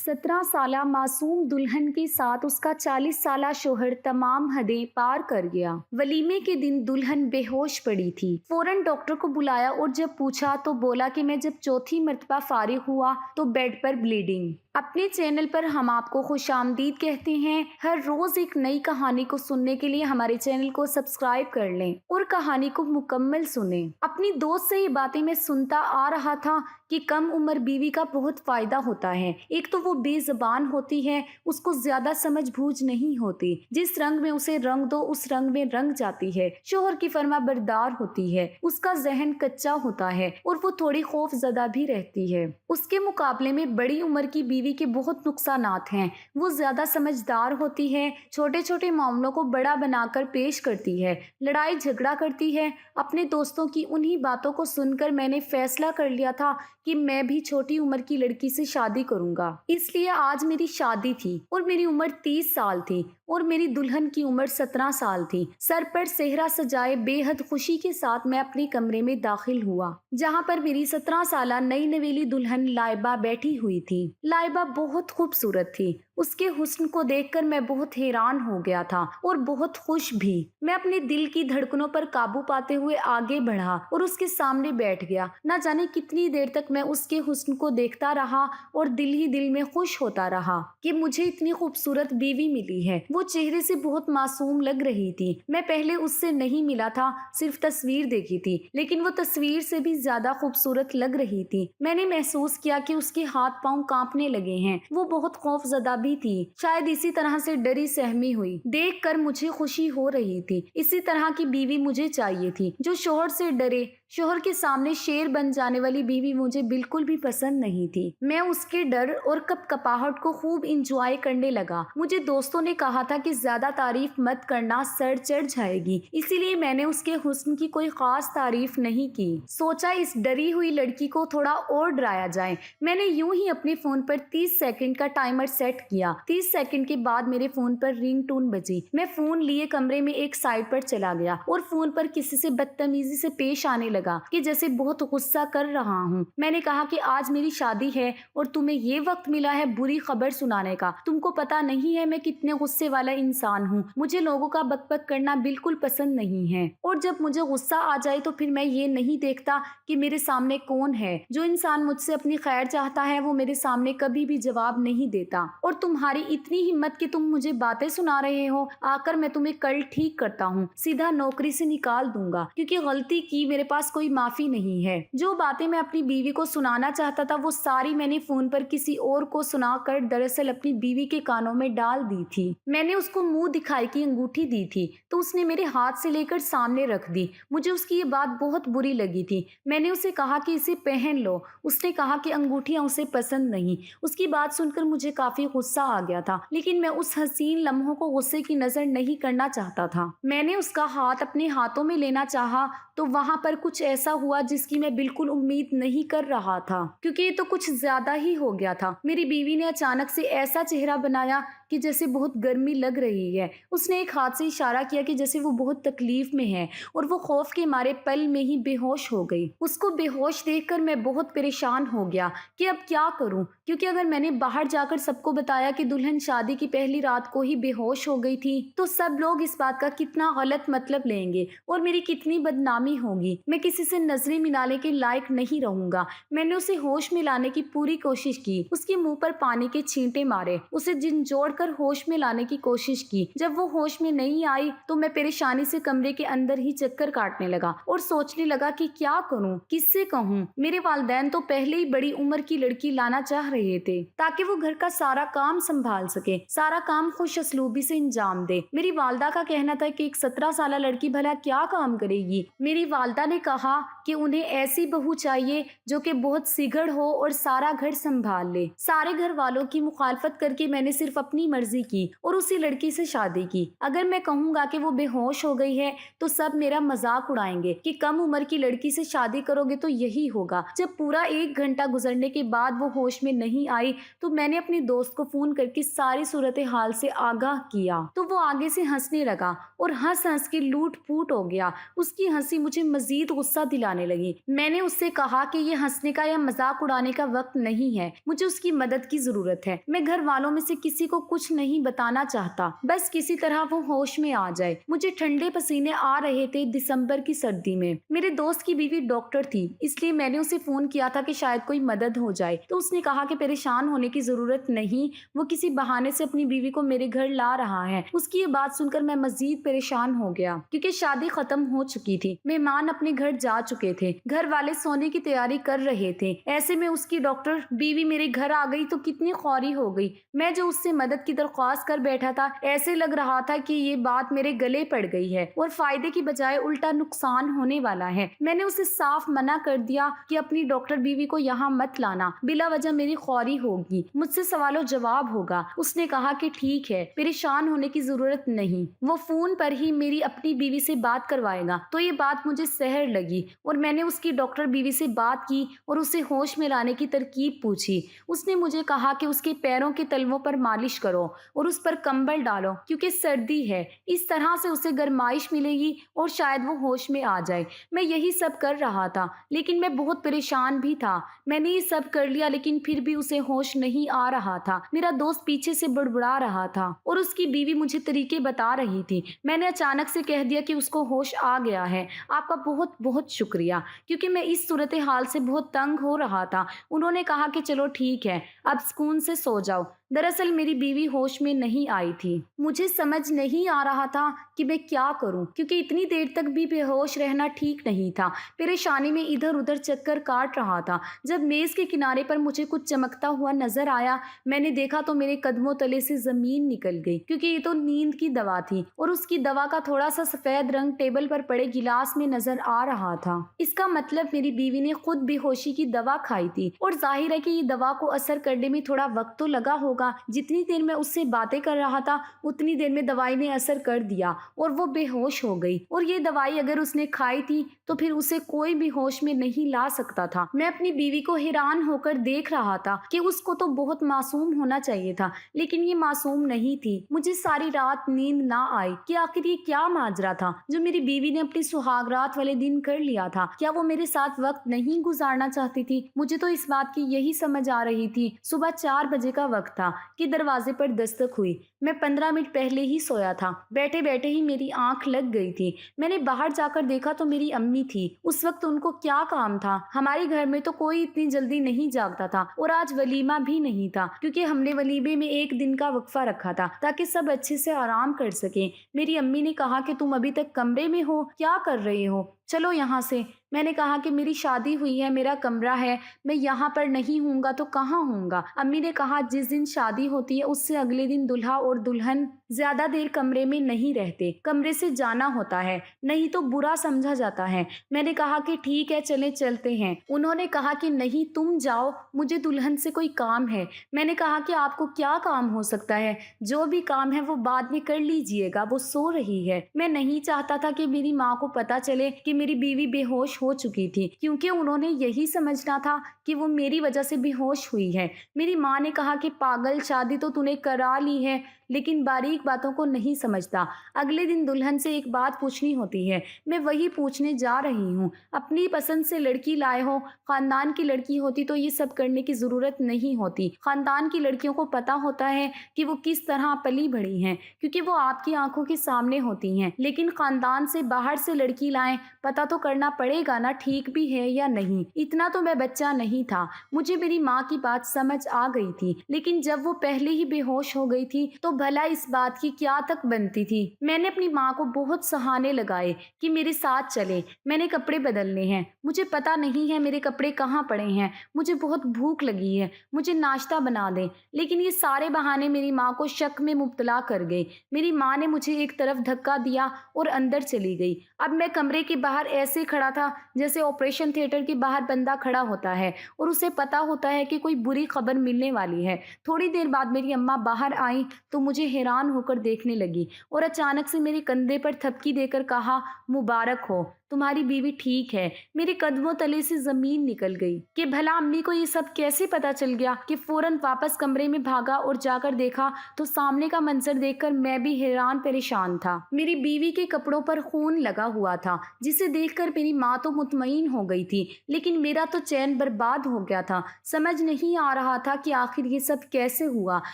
17 साला मासूम दुल्हन के साथ उसका 40 साला शोहर तमाम हदें पार कर गया। वलीमे के दिन दुल्हन बेहोश पड़ी थी। फौरन डॉक्टर को बुलाया और जब पूछा तो बोला कि मैं जब चौथी मर्तबा फारिग हुआ तो बेड पर ब्लीडिंग। अपने चैनल पर हम आपको खुशामदीद कहते हैं। हर रोज एक नई कहानी को सुनने के लिए हमारे चैनल को सब्सक्राइब कर लें और कहानी को मुकम्मल सुनें। अपनी दोस्त से ये बातें मैं सुनता आ रहा था कि कम उम्र बीवी का बहुत फायदा होता है। एक तो वो बेजबान होती है, उसको ज्यादा समझ बूझ नहीं होती, जिस रंग में उसे रंग दो उस रंग में रंग जाती है। शोहर की फरमा बरदार होती है, उसका जहन कच्चा होता है और वो थोड़ी खौफ ज़दा भी रहती है। उसके मुकाबले में बड़ी उम्र की बीवी के बहुत नुकसानात हैं। वो ज्यादा समझदार होती है, छोटे छोटे मामलों को बड़ा बनाकर पेश करती है, लड़ाई झगड़ा करती है। अपने दोस्तों की उन्हीं बातों को सुनकर मैंने फैसला कर लिया था कि मैं भी छोटी उम्र की लड़की से शादी करूंगा। इसलिए आज मेरी शादी थी और मेरी उम्र 30 साल थी और मेरी दुल्हन की उम्र 17 साल थी। सर पर सेहरा सजाए बेहद खुशी के साथ मैं अपने कमरे में दाखिल हुआ, जहां पर मेरी 17 साला नई नवेली दुल्हन लाइबा बैठी हुई थी। लाइबा बहुत खूबसूरत थी। उसके हुस्न को देखकर मैं बहुत हैरान हो गया था और बहुत खुश भी। मैं अपने दिल की धड़कनों पर काबू पाते हुए आगे बढ़ा और उसके सामने बैठ गया। न जाने कितनी देर तक मैं उसके हुस्न को देखता रहा और दिल ही दिल में खुश होता रहा कि मुझे इतनी खूबसूरत बीवी मिली है। वो चेहरे से बहुत मासूम लग रही थी। मैं पहले उससे नहीं मिला था, सिर्फ तस्वीर देखी थी, लेकिन वो तस्वीर से भी ज्यादा खूबसूरत लग रही थी। मैंने महसूस किया कि उसके हाथ पांव कांपने लगे हैं। वो बहुत खौफजदा भी थी। शायद इसी तरह से डरी सहमी हुई। देखकर मुझे खुशी हो रही थी। इसी तरह की बीवी मुझे चाहिए थी, जो शोहर से डरे। शोहर के सामने शेर बन जाने वाली बीवी मुझे बिल्कुल भी पसंद नहीं थी। मैं उसके डर और कपकपाहट को खूब इंजॉय करने लगा। मुझे दोस्तों ने कहा था कि ज्यादा तारीफ मत करना, सर चढ़ जाएगी, इसीलिए मैंने उसके हुस्न की कोई खास तारीफ नहीं की। सोचा इस डरी हुई लड़की को थोड़ा और डराया जाए। मैंने यूं ही अपने फोन पर 30 सेकंड का टाइमर सेट किया। 30 सेकंड के बाद मेरे फोन पर रिंगटोन बजी। मैं फोन लिए कमरे में एक साइड पर चला गया और फोन पर किसी से बदतमीजी से पेश आने लगा कि जैसे बहुत गुस्सा कर रहा हूँ। मैंने कहा कि आज मेरी शादी है और तुम्हें ये वक्त मिला है बुरी खबर सुनाने का। तुमको पता नहीं है मैं कितने गुस्से वाला इंसान हूँ। मुझे लोगों का बकबक करना बिल्कुल पसंद नहीं है और जब मुझे गुस्सा आ जाए तो फिर मैं ये नहीं देखता कि मेरे सामने कौन है। जो इंसान मुझसे अपनी खैर चाहता है वो मेरे सामने कभी भी जवाब नहीं देता। और तुम्हारी इतनी हिम्मत कि तुम मुझे बातें सुना रहे हो, आकर मैं तुम्हें कल ठीक करता हूँ, सीधा नौकरी से निकाल दूंगा, क्योंकि गलती की मेरे पास कोई माफी नहीं है। जो बातें मैं अपनी बीवी को सुनाना चाहता था वो सारी मैंने फोन पर किसी और को सुनाकर दरअसल अपनी बीवी के कानों में डाल दी थी। मैंने उसको मुंह दिखाई की अंगूठी दी थी तो उसने मेरे हाथ से लेकर सामने रख दी। मुझे उसकी ये बात बहुत बुरी लगी थी। मैंने उसे कहा कि इसे पहन लो। उसने कहा कि अंगूठियां उसे पसंद नहीं। उसकी बात सुनकर मुझे काफी गुस्सा आ गया था, लेकिन मैं उस हसीन लम्हों को गुस्से की नजर नहीं करना चाहता था। मैंने उसका हाथ अपने हाथों में लेना चाहा तो वहां पर कुछ ऐसा हुआ जिसकी मैं बिल्कुल उम्मीद नहीं कर रहा था, क्योंकि ये तो कुछ ज्यादा ही हो गया था। मेरी बीवी ने अचानक से ऐसा चेहरा बनाया कि जैसे बहुत गर्मी लग रही है। उसने एक हाथ से इशारा किया कि जैसे वो बहुत तकलीफ में है और वो खौफ के मारे पल में ही बेहोश हो गई। उसको बेहोश देखकर मैं बहुत परेशान हो गया कि अब क्या करूं, क्योंकि अगर मैंने बाहर जाकर सबको बताया कि दुल्हन शादी की पहली रात को ही बेहोश हो गई थी तो सब लोग इस बात का कितना गलत मतलब लेंगे और मेरी कितनी बदनामी होगी। मैं किसी से नजरें मिलाने के लायक नहीं रहूंगा। मैंने उसे होश में लाने की पूरी कोशिश की। उसके मुंह पर पानी के छींटे मारे, उसे झंझोड़ कर होश में लाने की कोशिश की। जब वो होश में नहीं आई तो मैं परेशानी से कमरे के अंदर ही चक्कर काटने लगा और सोचने लगा कि क्या करूं, किससे कहूं। मेरे वालिदैन तो पहले ही बड़ी उम्र की लड़की लाना चाह रहे थे ताकि वो घर का सारा काम संभाल सके, सारा काम खुश असलूबी से अंजाम दे। मेरी वालदा का कहना था कि एक 17 साल लड़की भला क्या काम करेगी। मेरी वालदा ने कहा कि उन्हें ऐसी बहू चाहिए जो कि बहुत सिगड़ हो और सारा घर संभाल ले। सारे घर वालों की मुखालफत करके मैंने सिर्फ अपनी मर्जी की और उसी लड़की से शादी की। अगर मैं कहूंगा कि वो बेहोश हो गई है तो सब मेरा मजाक उड़ाएंगे कि कम उम्र की लड़की से शादी करोगे तो यही होगा। जब पूरा 1 घंटा गुजरने के बाद वो होश में नहीं आई तो मैंने अपने दोस्त को फोन करके सारी सूरत हाल से आगाह किया तो वो आगे से हंसने लगा और हंस हंस के लूट फूट हो गया। उसकी हंसी मुझे मजीद गुस्सा दिलाने लगी। मैंने उससे कहा कि ये हंसने का या मजाक उड़ाने का वक्त नहीं है, मुझे उसकी मदद की जरूरत है। मैं घर वालों में से किसी को कुछ नहीं बताना चाहता, बस किसी तरह वो होश में आ जाए। मुझे ठंडे पसीने आ रहे थे दिसंबर की सर्दी में। मेरे दोस्त की बीवी डॉक्टर थी, इसलिए मैंने उसे फोन किया था कि शायद कोई मदद हो जाए। तो उसने कहा कि परेशान होने की जरूरत नहीं, वो किसी बहाने से अपनी बीवी को मेरे घर ला रहा है। उसकी ये बात सुनकर मैं मजीद परेशान हो गया, क्योंकि शादी खत्म हो चुकी थी, मेहमान अपने घर जा चुके थे, घर वाले सोने की तैयारी कर रहे थे। ऐसे में उसकी डॉक्टर बीवी मेरे घर आ गई तो कितनी खौरी हो गई। मैं जो उससे मदद की दरख्वास्त कर बैठा था, ऐसे लग रहा था कि ये बात मेरे गले पड़ गई है और फायदे की बजाय उल्टा नुकसान होने वाला है। मैंने उसे साफ मना कर दिया कि अपनी डॉक्टर बीवी को यहाँ मत लाना, बिला वजह मेरी खौरी होगी, मुझसे सवालों जवाब होगा। उसने कहा कि ठीक है, परेशान होने की जरूरत नहीं, वो फोन पर ही मेरी अपनी बीवी से बात करवाएगा। तो ये बात मुझे सहर लगी और मैंने उसकी डॉक्टर बीवी से बात की और उसे होश में लाने की तरकीब पूछी। उसने मुझे कहा कि उसके पैरों के तलवों पर मालिश करो और उस पर कंबल डालो, क्योंकि सर्दी है, इस तरह से उसे गर्माइश मिलेगी और शायद वो होश में आ जाए। मैं यही सब कर रहा था, लेकिन मैं बहुत परेशान भी था। मैंने ये सब कर लिया, लेकिन फिर भी उसे होश नहीं आ रहा था। मेरा दोस्त पीछे से बड़बड़ा रहा था और उसकी बीवी मुझे तरीके बता रही थी। मैंने अचानक से कह दिया कि उसको होश आ गया है, आपका बहुत बहुत शुक्रिया, क्योंकि मैं इस सूरत हाल से बहुत तंग हो रहा था। उन्होंने कहा कि चलो ठीक है, अब सुकून से सो जाओ। दरअसल मेरी बीवी होश में नहीं आई थी। मुझे समझ नहीं आ रहा था कि मैं क्या करूं, क्योंकि इतनी देर तक भी बेहोश रहना ठीक नहीं था। परेशानी में इधर उधर चक्कर काट रहा था। जब मेज के किनारे पर मुझे कुछ चमकता हुआ नजर आया, मैंने देखा तो मेरे कदमों तले से जमीन निकल गई, क्योंकि ये तो नींद की दवा थी और उसकी दवा का थोड़ा सा सफेद रंग टेबल पर पड़े गिलास में नजर आ रहा था। इसका मतलब मेरी बीवी ने खुद बेहोशी की दवा खाई थी और जाहिर है कि ये दवा को असर करने में थोड़ा वक्त तो लगा होगा। जितनी देर में उससे बातें कर रहा था, उतनी देर में दवाई ने असर कर दिया और वो बेहोश हो गई। और ये दवाई अगर उसने खाई थी तो फिर उसे कोई भी होश में नहीं ला सकता था। मैं अपनी बीवी को हैरान होकर देख रहा था कि उसको तो बहुत मासूम होना चाहिए था, लेकिन ये मासूम नहीं थी। मुझे सारी रात नींद ना आई कि आखिर ये क्या माजरा था जो मेरी बीवी ने अपनी सुहागरात वाले दिन कर लिया था। क्या वो मेरे साथ वक्त नहीं गुजारना चाहती थी? मुझे तो इस बात की यही समझ आ रही थी। सुबह 4 बजे का वक्त था कि दरवाजे पर दस्तक हुई। मैं 15 मिनट पहले ही सोया था। बैठे बैठे ही मेरी आंख लग गई थी। मैंने बाहर जाकर देखा तो मेरी अम्मी थी। उस वक्त उनको क्या काम था? हमारे घर में तो कोई इतनी जल्दी नहीं जागता था और आज वलीमा भी नहीं था, क्योंकि हमने वलीमे में 1 दिन का वक्फा रखा था ताकि सब अच्छे से आराम कर सके। मेरी अम्मी ने कहा कि तुम अभी तक कमरे में हो, क्या कर रहे हो, चलो यहाँ से। मैंने कहा कि मेरी शादी हुई है, मेरा कमरा है, मैं यहाँ पर नहीं हूँगा तो कहाँ हूँगा। अम्मी ने कहा जिस दिन शादी होती है उससे अगले दिन दुल्हा और दुल्हन ज्यादा देर कमरे में नहीं रहते, कमरे से जाना होता है, नहीं तो बुरा समझा जाता है। मैंने कहा कि ठीक है, चले चलते हैं। उन्होंने कहा कि नहीं तुम जाओ, मुझे दुल्हन से कोई काम है। मैंने कहा कि आपको क्या काम हो सकता है? जो भी काम है वो बाद में कर लीजिएगा, वो सो रही है। मैं नहीं चाहता था कि मेरी माँ को पता चले कि मेरी बीवी बेहोश हो चुकी थी, क्योंकि उन्होंने यही समझना था कि वो मेरी वजह से बेहोश हुई है। मेरी माँ ने कहा कि पागल, शादी तो तूने करा ली है, लेकिन बारीक बातों को नहीं समझता। अगले दिन दुल्हन से एक बात पूछनी होती है, मैं वही पूछने जा रही हूँ। अपनी पसंद से लड़की लाए हो, खानदान की लड़की होती तो ये सब करने की जरूरत नहीं होती। खानदान की लड़कियों को पता होता है कि वो किस तरह पली बढ़ी हैं, क्योंकि वो आपकी आंखों के सामने होती हैं। लेकिन खानदान से बाहर से लड़की लाएं, पता तो करना पड़ेगा ना ठीक भी है या नहीं। इतना तो मैं बच्चा नहीं था, मुझे मेरी माँ की बात समझ आ गई थी। लेकिन जब वो पहले ही बेहोश हो गई थी तो भला इस बात की क्या तक बनती थी। मैंने अपनी माँ को बहुत सहाने लगाए कि मेरे साथ चले, मैंने कपड़े बदलने हैं, मुझे पता नहीं है मेरे कपड़े कहाँ पड़े हैं, मुझे बहुत भूख लगी है, मुझे नाश्ता बना दें। लेकिन ये सारे बहाने मेरी माँ को शक में मुब्तला कर गए। मेरी माँ ने मुझे एक तरफ धक्का दिया और अंदर चली गई। अब मैं कमरे के बाहर ऐसे खड़ा था जैसे ऑपरेशन थिएटर के बाहर बंदा खड़ा होता है और उसे पता होता है कि कोई बुरी खबर मिलने वाली है। थोड़ी देर बाद मेरी अम्मा बाहर आई तो मुझे हैरान होकर देखने लगी और अचानक से मेरे कंधे पर थपकी देकर कहा, मुबारक हो। तुम्हारी बीवी ठीक है। मेरे कदमों तले से जमीन निकल गई कि भला अम्मी को ये सब कैसे पता चल गया कि फौरन वापस कमरे में भागा और जाकर देखा तो सामने का मंजर देखकर मैं भी हैरान परेशान था। मेरी बीवी के कपड़ों पर खून लगा हुआ था जिसे देखकर मेरी माँ तो मुतमईन हो गई थी, लेकिन मेरा तो चैन बर्बाद हो गया था। समझ नहीं आ रहा था कि आखिर ये सब कैसे हुआ।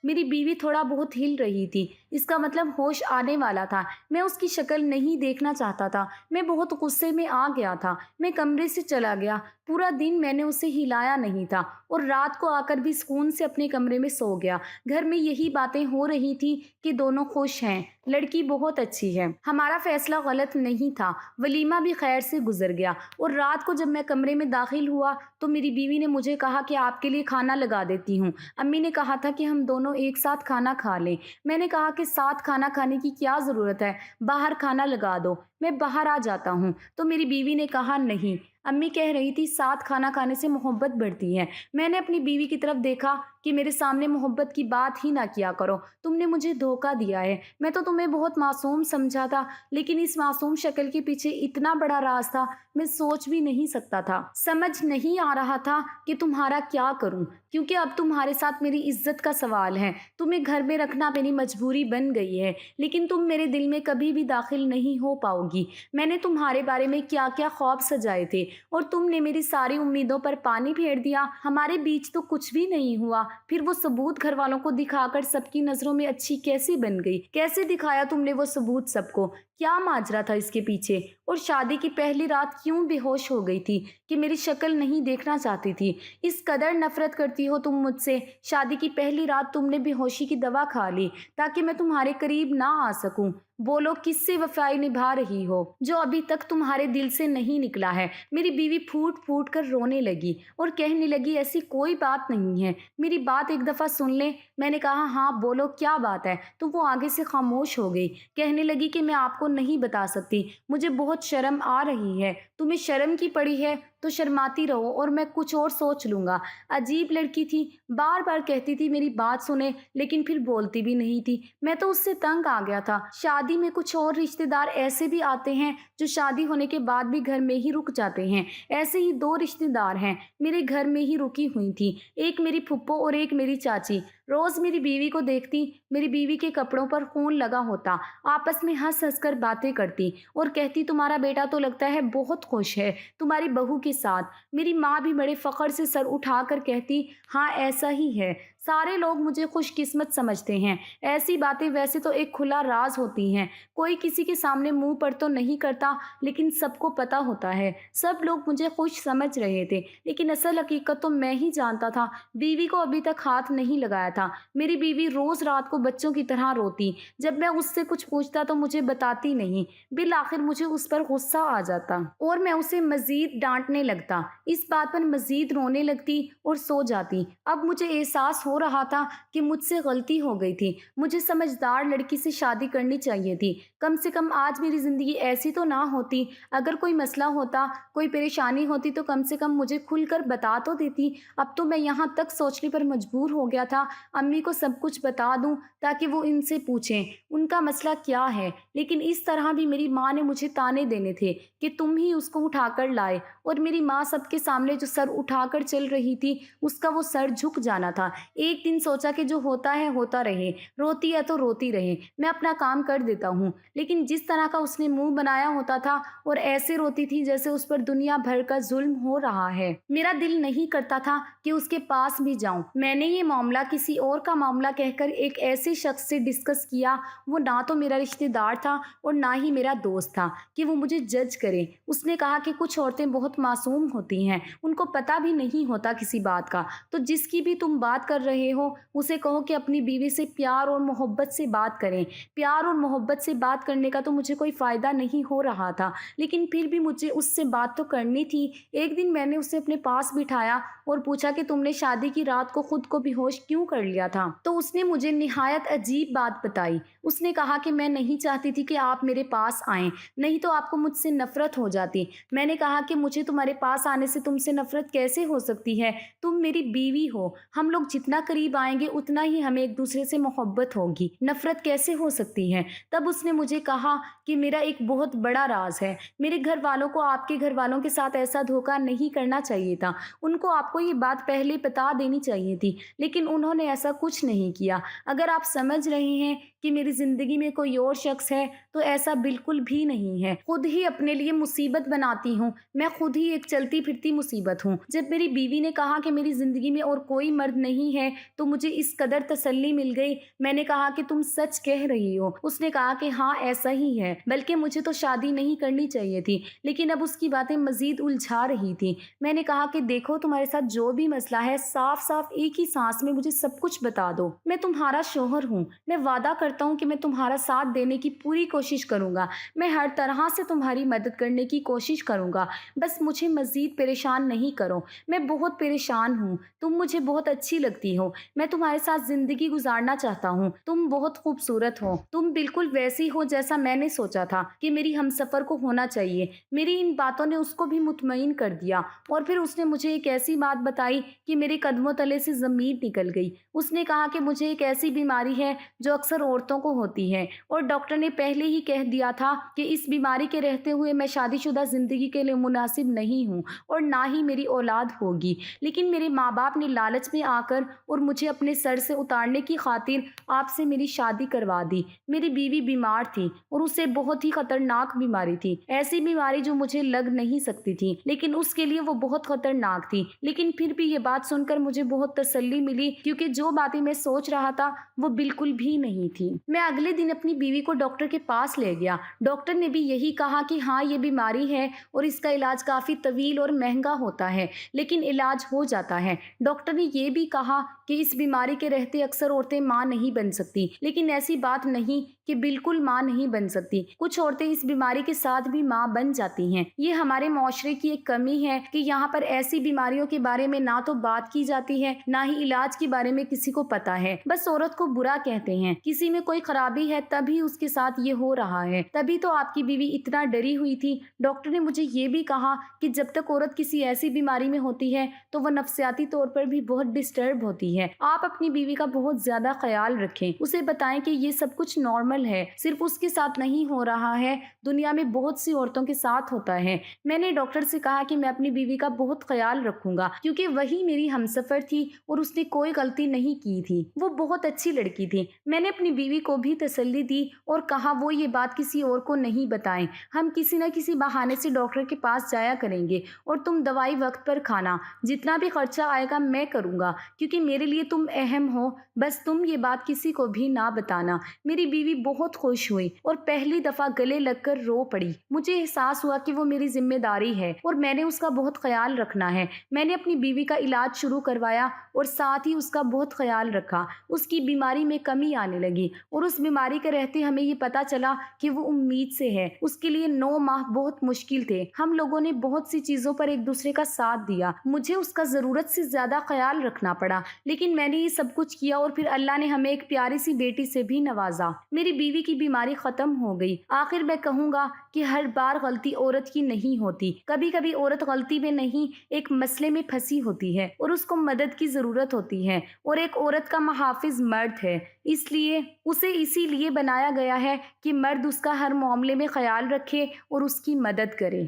मेरी बीवी थोड़ा बहुत हिल रही थी, इसका मतलब होश आने वाला था। मैं उसकी शक्ल नहीं देखना चाहता था। मैं बहुत गुस्से में आ गया था। मैं कमरे से चला गया। पूरा दिन मैंने उसे हिलाया नहीं था और रात को आकर भी सुकून से अपने कमरे में सो गया। घर में यही बातें हो रही थी कि दोनों खुश हैं, लड़की बहुत अच्छी है, हमारा फैसला गलत नहीं था। वलीमा भी खैर से गुजर गया और रात को जब मैं कमरे में दाखिल हुआ तो मेरी बीवी ने मुझे कहा कि आपके लिए खाना लगा देती हूँ। अम्मी ने कहा था कि हम दोनों एक साथ खाना खा लें। मैंने कहा कि साथ खाना खाने की क्या ज़रूरत है, बाहर खाना लगा दो, मैं बाहर आ जाता हूँ। तो मेरी बीवी ने कहा नहीं, अम्मी कह रही थी साथ खाना खाने से मोहब्बत बढ़ती है। मैंने अपनी बीवी की तरफ देखा कि मेरे सामने मोहब्बत की बात ही ना किया करो, तुमने मुझे धोखा दिया है। मैं तो तुम्हें बहुत मासूम समझा था, लेकिन इस मासूम शक्ल के पीछे इतना बड़ा राज था, मैं सोच भी नहीं सकता था। समझ नहीं आ रहा था कि तुम्हारा क्या करूं, क्योंकि अब तुम्हारे साथ मेरी इज्जत का सवाल है। तुम्हें घर में रखना मेरी मजबूरी बन गई है, लेकिन तुम मेरे दिल में कभी भी दाखिल नहीं हो पाओगी। मैंने तुम्हारे बारे में क्या क्या ख्वाब सजाए थे और तुमने मेरी सारी उम्मीदों पर पानी फेर दिया। हमारे बीच तो कुछ भी नहीं हुआ, फिर वो सबूत घर वालों को दिखाकर सबकी नजरों में अच्छी कैसे बन गई? कैसे दिखाया तुमने वो सबूत सबको? क्या माजरा था इसके पीछे? और शादी की पहली रात क्यों बेहोश हो गई थी कि मेरी शक्ल नहीं देखना चाहती थी? इस कदर नफरत करती हो तुम मुझसे। शादी की पहली रात तुमने बेहोशी की दवा खा ली ताकि मैं तुम्हारे करीब ना आ सकूं। बोलो किससे वफाई निभा रही हो जो अभी तक तुम्हारे दिल से नहीं निकला है? मेरी बीवी फूट फूट कर रोने लगी और कहने लगी ऐसी कोई बात नहीं है, मेरी बात एक दफ़ा सुन ले। मैंने कहा हाँ बोलो क्या बात है? तो वो आगे से खामोश हो गई। कहने लगी कि मैं आपको नहीं बता सकती, मुझे बहुत शर्म आ रही है। तुम्हें शर्म की पड़ी है तो शर्माती रहो और मैं कुछ और सोच लूँगा। अजीब लड़की थी, बार बार कहती थी मेरी बात सुने, लेकिन फिर बोलती भी नहीं थी। मैं तो उससे तंग आ गया था। शादी में कुछ और रिश्तेदार ऐसे भी आते हैं जो शादी होने के बाद भी घर में ही रुक जाते हैं। ऐसे ही 2 रिश्तेदार हैं मेरे घर में ही रुकी हुई थी, एक मेरी फुप्पो और एक मेरी चाची। रोज़ मेरी बीवी को देखती, मेरी बीवी के कपड़ों पर खून लगा होता, आपस में हंस हंस कर बातें करती और कहती तुम्हारा बेटा तो लगता है बहुत खुश है तुम्हारी बहू के साथ। मेरी माँ भी बड़े फख्र से सर उठाकर कहती हाँ ऐसा ही है, सारे लोग मुझे खुशकिस्मत समझते हैं। ऐसी बातें वैसे तो एक खुला राज होती हैं, कोई किसी के सामने मुंह पर तो नहीं करता, लेकिन सबको पता होता है। सब लोग मुझे खुश समझ रहे थे, लेकिन असल हकीकत तो मैं ही जानता था। बीवी को अभी तक हाथ नहीं लगाया था। मेरी बीवी रोज रात को बच्चों की तरह रोती। जब मैं उससे कुछ पूछता तो मुझे बताती नहीं। बिल आखिर मुझे उस पर गुस्सा आ जाता और मैं उसे मजीद डांटने लगता। इस बात पर मजीद रोने लगती और सो जाती। अब मुझे एहसास हो रहा था कि मुझसे गलती हो गई थी। मुझे समझदार लड़की से शादी करनी चाहिए थी। कम से कम आज मेरी जिंदगी ऐसी तो ना होती। अगर कोई मसला होता, कोई परेशानी होती तो कम से कम मुझे खुलकर बता तो देती। अब तो मैं यहाँ तक सोचने पर मजबूर हो गया था अम्मी को सब कुछ बता दूं ताकि वो इनसे पूछें उनका मसला क्या है। लेकिन इस तरह भी मेरी माँ ने मुझे ताने देने थे कि तुम ही उसको उठाकर लाए, और मेरी माँ सबके सामने जो सर उठाकर चल रही थी उसका वो सर झुक जाना था। एक दिन सोचा कि जो होता है होता रहे, रोती है तो रोती रहे, मैं अपना काम कर देता हूँ। लेकिन जिस तरह का उसने मुंह बनाया होता था और ऐसे रोती थी जैसे उस पर दुनिया भर का जुल्म हो रहा है, मेरा दिल नहीं करता था कि उसके पास भी जाऊं। मैंने ये मामला किसी और का मामला कहकर एक ऐसे शख्स से डिस्कस किया, वो ना तो मेरा रिश्तेदार था और ना ही मेरा दोस्त था कि वो मुझे जज करे। उसने कहा कि कुछ औरतें बहुत मासूम होती हैं, उनको पता भी नहीं होता किसी बात का। तो जिसकी भी तुम बात कर रहे हो उसे कहो कि अपनी बीवी से प्यार और मोहब्बत से बात करें। प्यार और मोहब्बत से बात करने का तो मुझे कोई फ़ायदा नहीं हो रहा था, लेकिन फिर भी मुझे उससे बात तो करनी थी। एक दिन मैंने उसे अपने पास बिठाया और पूछा कि तुमने शादी की रात को खुद को बेहोश क्यों कर लिया था? तो उसने मुझे निहायत अजीब बात बताई। उसने कहा कि मैं नहीं चाहती थी कि आप मेरे पास आएं, नहीं तो आपको मुझसे नफरत हो जाती। मैंने कहा कि मुझे तुम्हारे पास आने से तुमसे नफरत कैसे हो सकती है? तुम मेरी बीवी हो, हम लोग जितना قریب آئیں گے اتنا ہی ہمیں ایک دوسرے سے محبت ہوگی، نفرت کیسے ہو سکتی ہے؟ تب اس نے مجھے کہا کہ میرا ایک بہت بڑا راز ہے، میرے گھر والوں کو آپ کے گھر والوں کے ساتھ ایسا دھوکہ نہیں کرنا چاہیے تھا، ان کو آپ کو یہ بات پہلے بتا دینی چاہیے تھی، لیکن انہوں نے ایسا کچھ نہیں کیا۔ اگر آپ سمجھ رہے ہیں کہ میری زندگی میں کوئی اور شخص ہے تو ایسا بالکل بھی نہیں ہے، خود ہی اپنے لیے مصیبت بناتی ہوں، میں خود ہی ایک چلتی پھرتی مصیبت ہوں۔ جب میری بیوی نے کہا کہ میری زندگی میں اور کوئی مرد نہیں ہے تو مجھے اس قدر تسلی مل گئی۔ میں نے کہا کہ تم سچ کہہ رہی ہو۔ اس نے کہا کہ ہاں ایسا ہی ہے، بلکہ مجھے تو شادی نہیں کرنی چاہیے تھی، لیکن اب اس کی باتیں مزید الجھا رہی تھی۔ میں نے کہا کہ دیکھو تمہارے ساتھ جو بھی مسئلہ ہے صاف صاف ایک ہی سانس میں مجھے سب کچھ بتا دو، میں تمہارا شوہر ہوں، میں وعدہ کرتا ہوں کہ میں تمہارا ساتھ دینے کی پوری کوشش کروں گا، میں ہر طرح سے تمہاری مدد کرنے کی کوشش کروں گا، بس مجھے مزید پریشان نہیں کرو، میں بہت پریشان ہوں، تم مجھے بہت اچھی لگتی ہو، میں تمہارے ساتھ زندگی گزارنا چاہتا ہوں، تم بہت خوبصورت ہو، تم بالکل ویسی ہو جیسا میں نے سوچا تھا کہ میری ہمسفر کو ہونا چاہیے۔ میری ان باتوں نے اس کو بھی مطمئن کر دیا اور پھر اس نے مجھے ایک ایسی بات بتائی کہ میرے قدموں تلے سے زمین نکل گئی۔ اس نے کہا کہ مجھے ایک ایسی بیماری ہے جو اکثر عورتوں کو ہوتی ہے اور ڈاکٹر نے پہلے ہی کہہ دیا تھا کہ اس بیماری کے رہتے ہوئے میں شادی شدہ زندگی کے لیے مناسب نہیں ہوں اور نہ ہی میری اولاد ہوگی، لیکن میرے ماں باپ نے لالچ میں آ کر اور مجھے اپنے سر سے اتارنے کی خاطر آپ سے میری شادی کروا دی۔ میری بیوی بیمار تھی اور اسے بہت ہی خطرناک بیماری تھی، ایسی بیماری جو مجھے لگ نہیں سکتی تھی، لیکن اس کے لیے وہ بہت خطرناک تھی۔ لیکن پھر بھی یہ بات سن کر مجھے بہت تسلی ملی کیونکہ جو باتیں میں سوچ رہا تھا وہ بالکل بھی نہیں تھی۔ میں اگلے دن اپنی بیوی کو ڈاکٹر کے پاس لے گیا۔ ڈاکٹر نے بھی یہی کہا کہ ہاں یہ بیماری ہے اور اس کا علاج کافی طویل اور مہنگا ہوتا ہے، لیکن علاج ہو جاتا ہے۔ ڈاکٹر نے یہ بھی کہا کہ اس بیماری کے رہتے اکثر عورتیں ماں نہیں بن سکتی، لیکن ایسی بات نہیں کہ بالکل ماں نہیں بن سکتی، کچھ عورتیں اس بیماری کے ساتھ بھی ماں بن جاتی ہیں۔ یہ ہمارے معاشرے کی ایک کمی ہے کہ یہاں پر ایسی بیماریوں کے بارے میں نہ تو بات کی جاتی ہے نہ ہی علاج کے بارے میں کسی کو پتا ہے، بس عورت کو برا کہتے ہیں، کسی میں کوئی خرابی ہے تبھی اس کے ساتھ یہ ہو رہا ہے۔ تبھی تو آپ کی بیوی اتنا ڈری ہوئی تھی۔ ڈاکٹر نے مجھے یہ بھی کہا کہ جب تک عورت کسی ایسی بیماری میں ہوتی ہے تو وہ نفسیاتی طور پر بھی بہت ڈسٹرب ہوتی ہے۔ آپ اپنی بیوی کا بہت زیادہ خیال رکھیں، اسے بتائیں کہ یہ سب کچھ نارمل ہے، صرف اس کے ساتھ نہیں ہو رہا ہے، دنیا میں بہت سی عورتوں کے ساتھ ہوتا ہے۔ میں نے ڈاکٹر سے کہا کہ میں اپنی بیوی کا بہت خیال رکھوں گا کیونکہ وہی میری ہمسفر تھی اور اس نے کوئی غلطی نہیں کی تھی، وہ بہت اچھی لڑکی تھی۔ میں نے اپنی بیوی کو بھی تسلی دی اور کہا وہ یہ بات کسی اور کو نہیں بتائیں، ہم کسی نہ کسی بہانے سے ڈاکٹر کے پاس جایا کریں گے اور تم دوائی وقت پر کھانا، جتنا بھی خرچہ آئے گا میں کروں گا کیونکہ میرے لیے تم اہم ہو، بس تم یہ بات کسی کو بھی نہ بتانا۔ میری بیوی بہت خوش ہوئی اور پہلی دفعہ گلے لگ کر رو پڑی۔ مجھے احساس ہوا کہ وہ میری ذمہ داری ہے اور میں نے اس کا بہت خیال رکھنا ہے۔ میں نے اپنی بیوی کا علاج شروع کروایا اور ساتھ ہی اس کا بہت خیال رکھا۔ اس کی بیماری میں کمی آنے لگی اور اس بیماری کے رہتے ہمیں یہ پتا چلا کہ وہ امید سے ہے۔ اس کے لیے 9 ماہ بہت مشکل تھے۔ ہم لوگوں نے بہت سی چیزوں پر ایک دوسرے کا ساتھ دیا۔ مجھے اس کا ضرورت سے زیادہ خیال رکھنا پڑا، لیکن میں نے یہ سب کچھ کیا اور پھر اللہ نے ہمیں ایک پیاری سی بیٹی سے بھی نوازا۔ میری بیوی کی بیماری ختم ہو گئی۔ آخر میں کہوں گا کہ ہر بار غلطی عورت کی نہیں ہوتی، کبھی کبھی عورت غلطی میں نہیں ایک مسئلے میں پھنسی ہوتی ہے اور اس کو مدد کی ضرورت ہوتی ہے، اور ایک عورت کا محافظ مرد ہے، اس لیے اسے اسی لیے بنایا گیا ہے کہ مرد اس کا ہر معاملے میں خیال رکھے اور اس کی مدد کرے۔